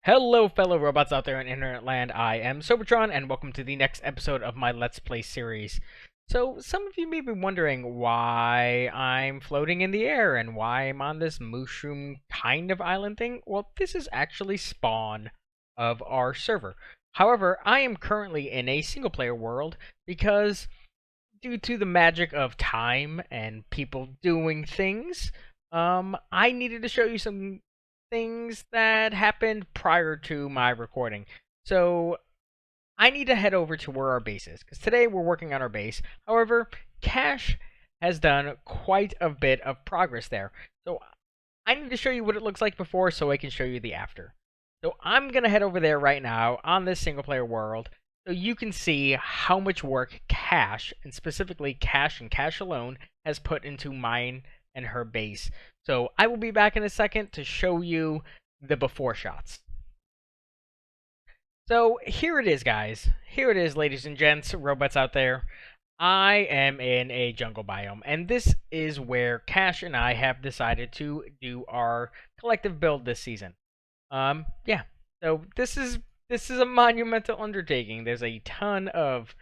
Hello, fellow robots out there in internet land. I am Sobertron, and welcome to the next episode of my Let's Play series. So, some of you may be wondering why I'm floating in the air and why I'm on this mushroom kind of island thing. Well, this is actually spawn of our server. However, I am currently in a single player world because due to the magic of time and people doing things, I needed to show you some things that happened prior to my recording. So I need to head over to where our base is, because today we're working on our base. However, Cash has done quite a bit of progress there. So I need to show you what it looks like before so I can show you the after. So I'm going to head over there right now on this single player world so you can see how much work Cash, and specifically Cash and Cash alone, has put into mine and her base. So I will be back in a second to show you the before shots. So here it is, guys. Here it is, ladies and gents, robots out there. I am in a jungle biome, and this is where Cash and I have decided to do our collective build this season. Yeah. So this is a monumental undertaking. There's a ton of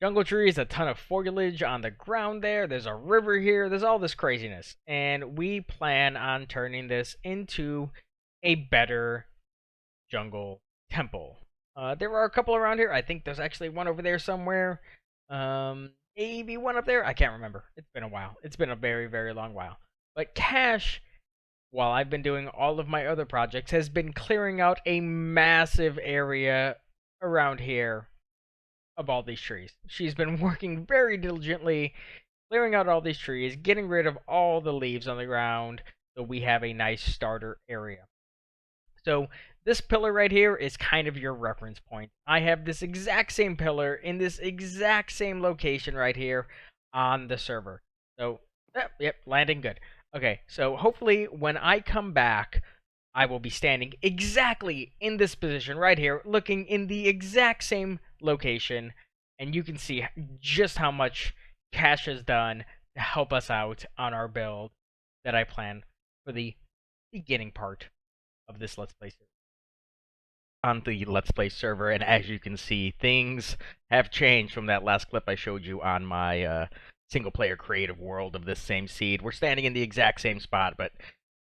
jungle trees, a ton of foliage on the ground there. There's a river here. There's all this craziness, and we plan on turning this into a better jungle temple. There are a couple around here. I think there's actually one over there somewhere. Maybe one up there. I can't remember. It's been a while. It's been a very, very long while. But Cash, while I've been doing all of my other projects, has been clearing out a massive area around here of all these trees. She's been working very diligently, clearing out all these trees, getting rid of all the leaves on the ground, so we have a nice starter area. So this pillar right here is kind of your reference point. I have this exact same pillar in this exact same location right here on the server. So, yep, landing good. Okay, so hopefully when I come back, I will be standing exactly in this position right here, looking in the exact same location, and you can see just how much Cash has done to help us out on our build that I plan for the beginning part of this Let's Play series. On the Let's Play server, and as you can see, things have changed from that last clip I showed you on my single-player creative world of this same seed. We're standing in the exact same spot, but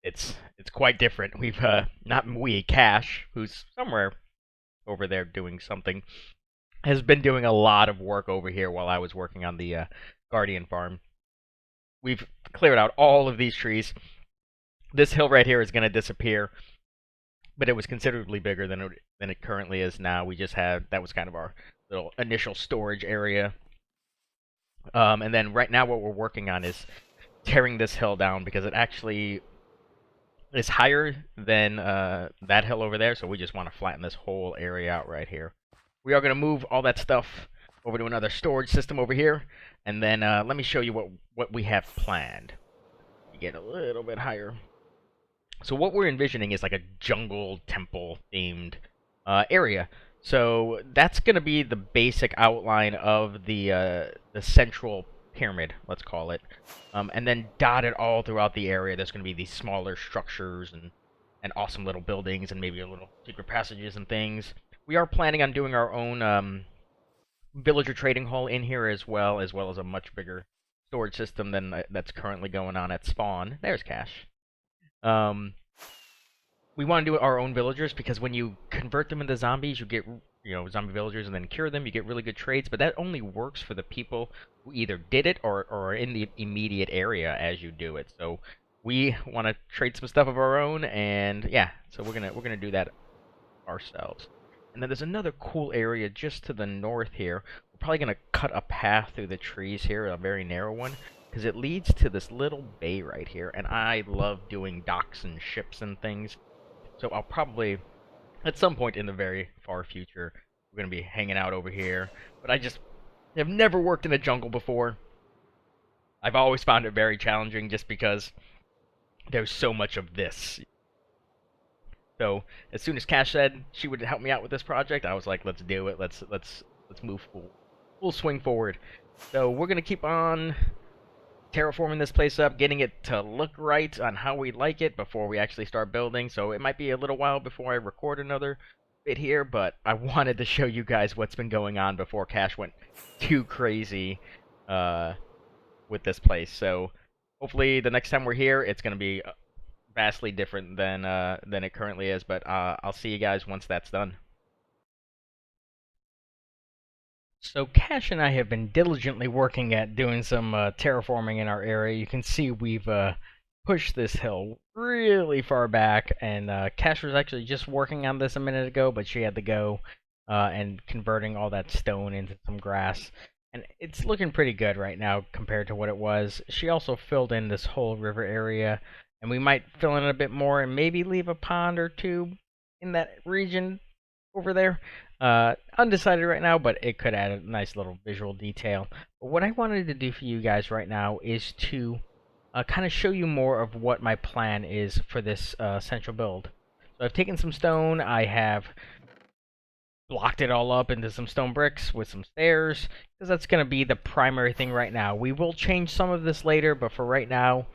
it's quite different. We've not we, Cash, who's somewhere over there doing something, has been doing a lot of work over here while I was working on the Guardian farm. We've cleared out all of these trees. This hill right here is going to disappear, but it was considerably bigger than it currently is now. We just had, that was kind of our little initial storage area. And then right now what we're working on is tearing this hill down because it actually is higher than that hill over there, so we just want to flatten this whole area out right here. We are going to move all that stuff over to another storage system over here, and then let me show you what we have planned. You get a little bit higher. So what we're envisioning is like a jungle temple themed area. So that's going to be the basic outline of the central pyramid, let's call it. And then dotted all throughout the area, there's going to be these smaller structures and awesome little buildings and maybe a little secret passages and things. We are planning on doing our own villager trading hall in here as well as a much bigger storage system than that's currently going on at spawn. There's Cash. We want to do our own villagers because when you convert them into zombies, you get zombie villagers and then cure them. You get really good trades, but that only works for the people who either did it or are in the immediate area as you do it. So we want to trade some stuff of our own, and yeah, so we're gonna do that ourselves. And then there's another cool area just to the north here. We're probably gonna cut a path through the trees here, a very narrow one, because it leads to this little bay right here, and I love doing docks and ships and things. So I'll probably, at some point in the very far future, we're going to be hanging out over here. But I just have never worked in a jungle before. I've always found it very challenging just because there's so much of this. So as soon as Cash said she would help me out with this project, I was like, let's do it. Let's move full swing forward. So we're going to keep on terraforming this place up, getting it to look right on how we like it before we actually start building. So it might be a little while before I record another bit here, but I wanted to show you guys what's been going on before Cash went too crazy with this place. So hopefully the next time we're here, it's going to be vastly different than it currently is. But I'll see you guys once that's done. So Cash and I have been diligently working at doing some terraforming in our area. You can see we've pushed this hill really far back, and Cash was actually just working on this a minute ago, but she had to go and converting all that stone into some grass. And it's looking pretty good right now compared to what it was. She also filled in this whole river area, and we might fill in a bit more and maybe leave a pond or two in that region over there. Undecided right now, but it could add a nice little visual detail. But what I wanted to do for you guys right now is to kind of show you more of what my plan is for this central build. So I've taken some stone, I have blocked it all up into some stone bricks with some stairs, because that's going to be the primary thing right now. We will change some of this later, but for right now,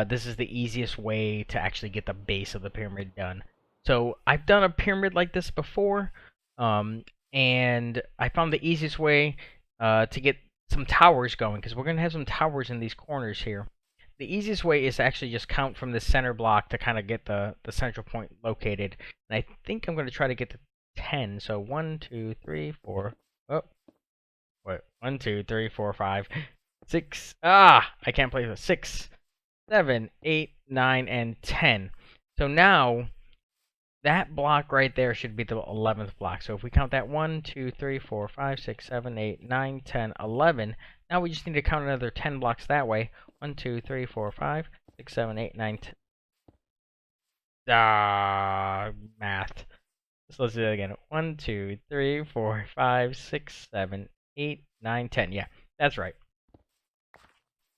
this is the easiest way to actually get the base of the pyramid done. So I've done a pyramid like this before, and I found the easiest way to get some towers going, because we're going to have some towers in these corners here. The easiest way is to actually just count from the center block to kind of get the central point located. And I think I'm going to try to get to 10. So 1, 2, 3, 4. Oh, wait. 1, 2, 3, 4, 5, 6. Ah, I can't play this. 6, 7, 8, 9, and 10. So now that block right there should be the 11th block. So if we count that 1, 2, 3, 4, 5, 6, 7, 8, 9, 10, 11. Now we just need to count another 10 blocks that way. 1, 2, 3, 4, 5, 6, 7, 8, 9, 10. Math. So let's do that again. 1, 2, 3, 4, 5, 6, 7, 8, 9, 10. Yeah, that's right.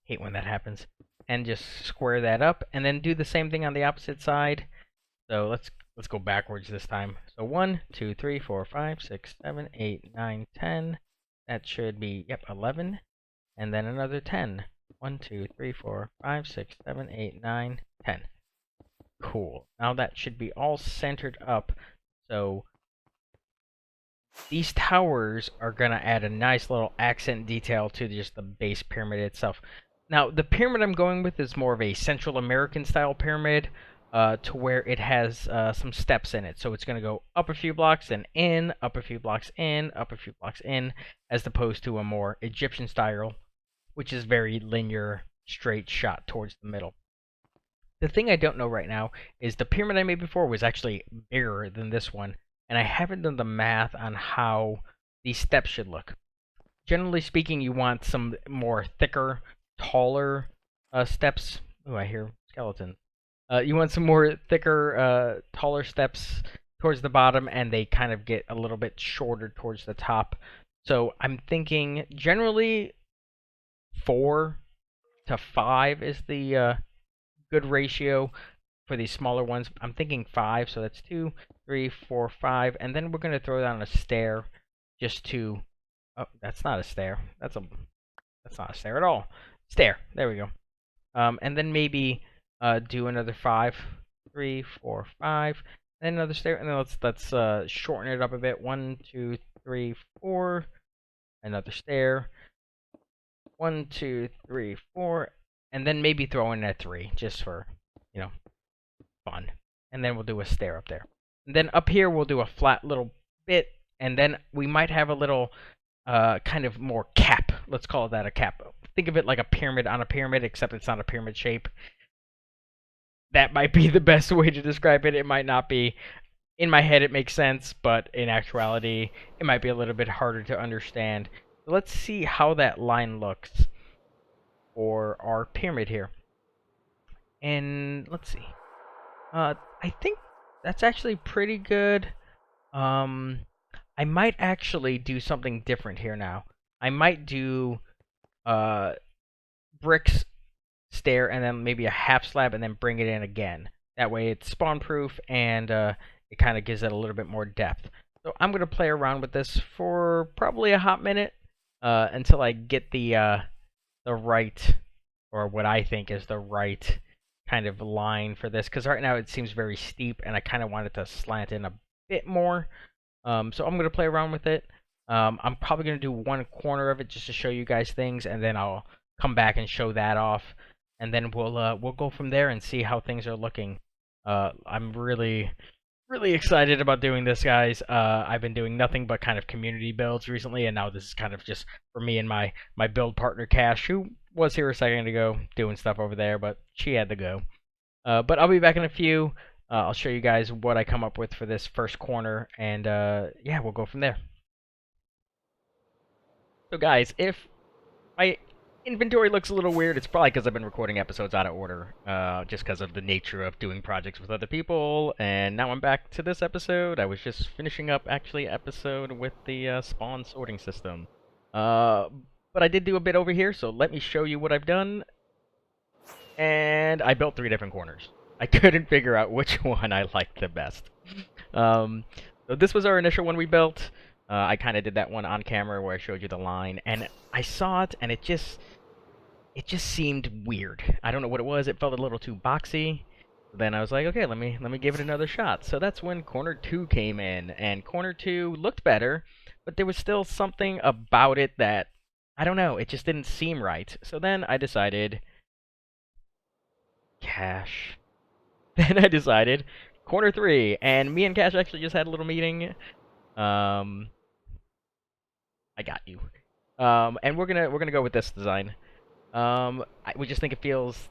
Hate when that happens. And just square that up, and then do the same thing on the opposite side. So let's go backwards this time. So 1, 2, 3, 4, 5, 6, 7, 8, 9, 10. That should be, yep, 11. And then another 10. 1, 2, 3, 4, 5, 6, 7, 8, 9, 10. Cool. Now that should be all centered up. So these towers are going to add a nice little accent detail to just the base pyramid itself. Now, the pyramid I'm going with is more of a Central American style pyramid, to where it has some steps in it. So it's going to go up a few blocks and in, up a few blocks in, up a few blocks in, as opposed to a more Egyptian style, which is very linear, straight shot towards the middle. The thing I don't know right now is the pyramid I made before was actually bigger than this one, and I haven't done the math on how these steps should look. Generally speaking, you want some more thicker, taller steps. Oh, I hear skeletons. You want some more thicker, taller steps towards the bottom, and they kind of get a little bit shorter towards the top. So I'm thinking generally 4 to 5 is the good ratio for these smaller ones. I'm thinking 5, so that's 2, 3, 4, 5, and then we're going to throw down a stair just to. Oh, that's not a stair. That's not a stair at all. Stair. There we go. And then maybe do another 5, 3, 4, 5, and another stair, and then let's shorten it up a bit. 1, 2, 3, 4. Another stair. 1, 2, 3, 4. And then maybe throw in a 3, just for, fun. And then we'll do a stair up there. And then up here, we'll do a flat little bit. And then we might have a little kind of more cap. Let's call that a cap. Think of it like a pyramid on a pyramid, except it's not a pyramid shape. That might be the best way to describe it. It might not be. In my head, it makes sense, but in actuality, it might be a little bit harder to understand. So let's see how that line looks for our pyramid here. And let's see. I think that's actually pretty good. I might actually do something different here now. I might do bricks, stair, and then maybe a half slab, and then bring it in again. That way it's spawn proof, and it kind of gives it a little bit more depth. So I'm going to play around with this for probably a hot minute until I get the right or what I think is the right kind of line for this, because right now it seems very steep, and I kind of want it to slant in a bit more. So I'm gonna play around with it. I'm probably gonna do one corner of it just to show you guys things, and then I'll come back and show that off, and then we'll go from there and see how things are looking. I'm really excited about doing this, guys. I've been doing nothing but kind of community builds recently, and now this is kind of just for me and my build partner Cash, who was here a second ago doing stuff over there, but she had to go. But I'll be back in a few. I'll show you guys what I come up with for this first corner, and yeah, we'll go from there. So, guys, if my inventory looks a little weird, it's probably because I've been recording episodes out of order, just because of the nature of doing projects with other people. And now I'm back to this episode. I was just finishing up, actually, episode with the spawn sorting system. But I did do a bit over here, so let me show you what I've done. And I built 3 different corners. I couldn't figure out which one I liked the best. Um, so this was our initial one we built. I kind of did that one on camera where I showed you the line, and I saw it, and it just seemed weird. I don't know what it was. It felt a little too boxy. Then I was like, okay, let me give it another shot. So that's when corner 2 came in, and corner 2 looked better, but there was still something about it that I don't know. It just didn't seem right. So then I decided, Cash. Then I decided corner 3, and me and Cash actually just had a little meeting. Um, I got you. And we're gonna go with this design. We just think it feels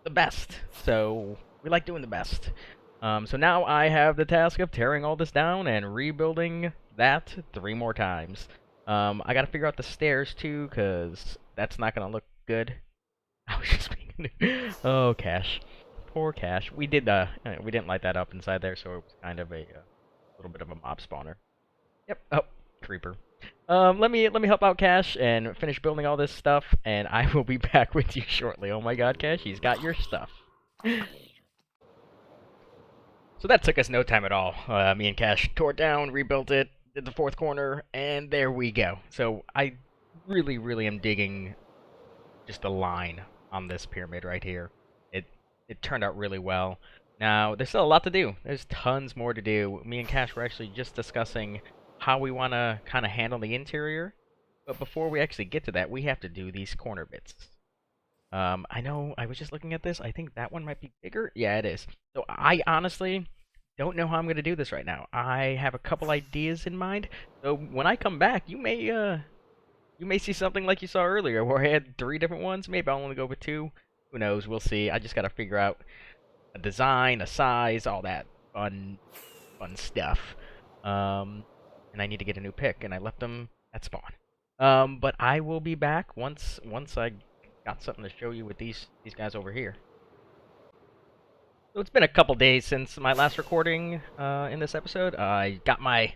the best, so we like doing the best. So now I have the task of tearing all this down and rebuilding that 3 more times. I gotta figure out the stairs too, cause that's not gonna look good. I was just being oh, Cash, poor Cash. We didn't light that up inside there, so it was kind of a little bit of a mob spawner. Yep. Oh, creeper. Let me help out Cash and finish building all this stuff, and I will be back with you shortly. Oh my God, Cash, he's got your stuff. So that took us no time at all. Me and Cash tore it down, rebuilt it, did the 4th corner, and there we go. So I really am digging just the line on this pyramid right here. It turned out really well. Now, there's still a lot to do. There's tons more to do. Me and Cash were actually just discussing how we want to kind of handle the interior. But before we actually get to that, we have to do these corner bits. I know, I was just looking at this. I think that one might be bigger. Yeah, it is. So I honestly don't know how I'm going to do this right now. I have a couple ideas in mind. So when I come back, you may see something like you saw earlier, where I had 3 different ones. Maybe I'll only go with 2. Who knows? We'll see. I just got to figure out a design, a size, all that fun stuff. And I need to get a new pick, and I left them at spawn. But I will be back once I got something to show you with these guys over here. So it's been a couple days since my last recording in this episode. I got my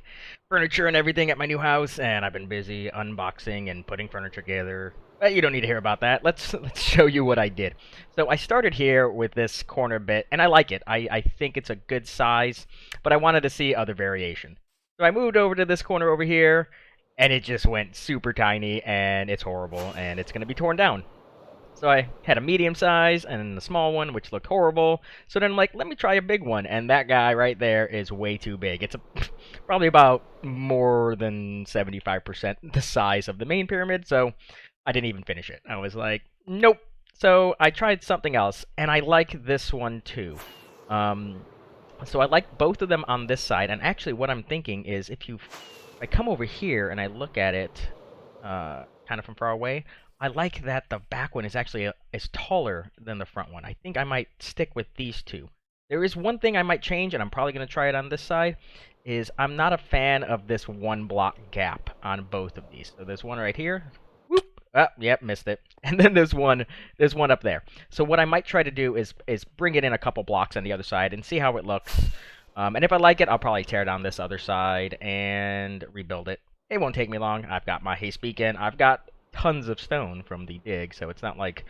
furniture and everything at my new house, and I've been busy unboxing and putting furniture together. But you don't need to hear about that. Let's show you what I did. So I started here with this corner bit, and I like it. I think it's a good size, but I wanted to see other variation. So I moved over to this corner over here, and it just went super tiny, and it's horrible, and it's going to be torn down. So I had a medium size and a small one, which looked horrible. So then I'm like, let me try a big one. And that guy right there is way too big. It's probably about more than 75% the size of the main pyramid. So I didn't even finish it. I was like, nope. So I tried something else, and I like this one too. So I like both of them on this side. And actually what I'm thinking is if I come over here and I look at it kind of from far away, I like that the back one is actually is taller than the front one. I think I might stick with these 2. There is one thing I might change, and I'm probably going to try it on this side, is I'm not a fan of this 1 block gap on both of these. So there's one right here. Whoop! Oh, yep, missed it. And then there's one up there. So what I might try to do is bring it in a couple blocks on the other side and see how it looks. And if I like it, I'll probably tear down this other side and rebuild it. It won't take me long. I've got my haste beacon. I've got tons of stone from the dig, so it's not like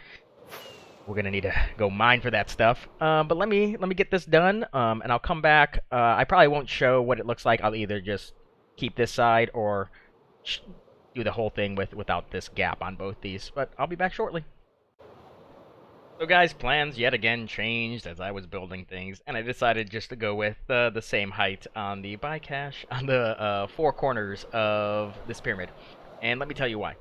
we're gonna need to go mine for that stuff. But let me get this done, and I'll come back. I probably won't show what it looks like. I'll either just keep this side or do the whole thing without this gap on both these. But I'll be back shortly. So, guys, plans yet again changed as I was building things, and I decided just to go with the same height on the bycache on the four corners of this pyramid. And let me tell you why.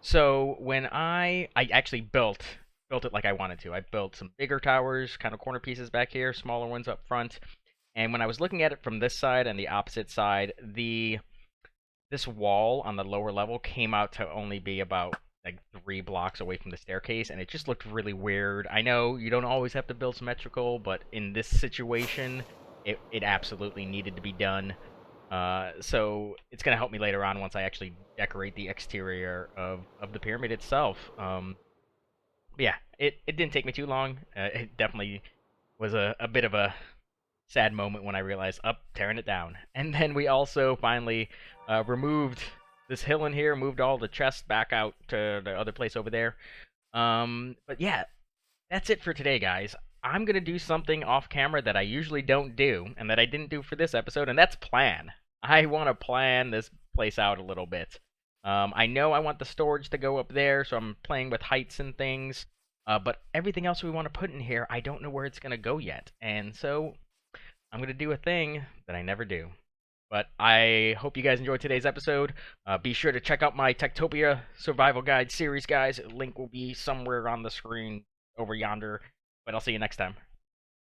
So when I actually built it like I wanted to. I built some bigger towers, kind of corner pieces back here, smaller ones up front. And when I was looking at it from this side and the opposite side, this wall on the lower level came out to only be about like 3 blocks away from the staircase, and it just looked really weird. I know you don't always have to build symmetrical, but in this situation, it absolutely needed to be done. So it's gonna help me later on once I actually decorate the exterior of the pyramid itself. But yeah, it didn't take me too long. It definitely was a bit of a sad moment when I realized, up, tearing it down. And then we also finally removed this hill in here, moved all the chests back out to the other place over there. But yeah, that's it for today, guys. I'm gonna do something off camera that I usually don't do, and that I didn't do for this episode, and that's plan. I want to plan this place out a little bit. I know I want the storage to go up there, so I'm playing with heights and things. But everything else we want to put in here, I don't know where it's gonna go yet, and so I'm gonna do a thing that I never do. But I hope you guys enjoyed today's episode. Be sure to check out my Techtopia Survival Guide series, guys. Link will be somewhere on the screen over yonder. But I'll see you next time.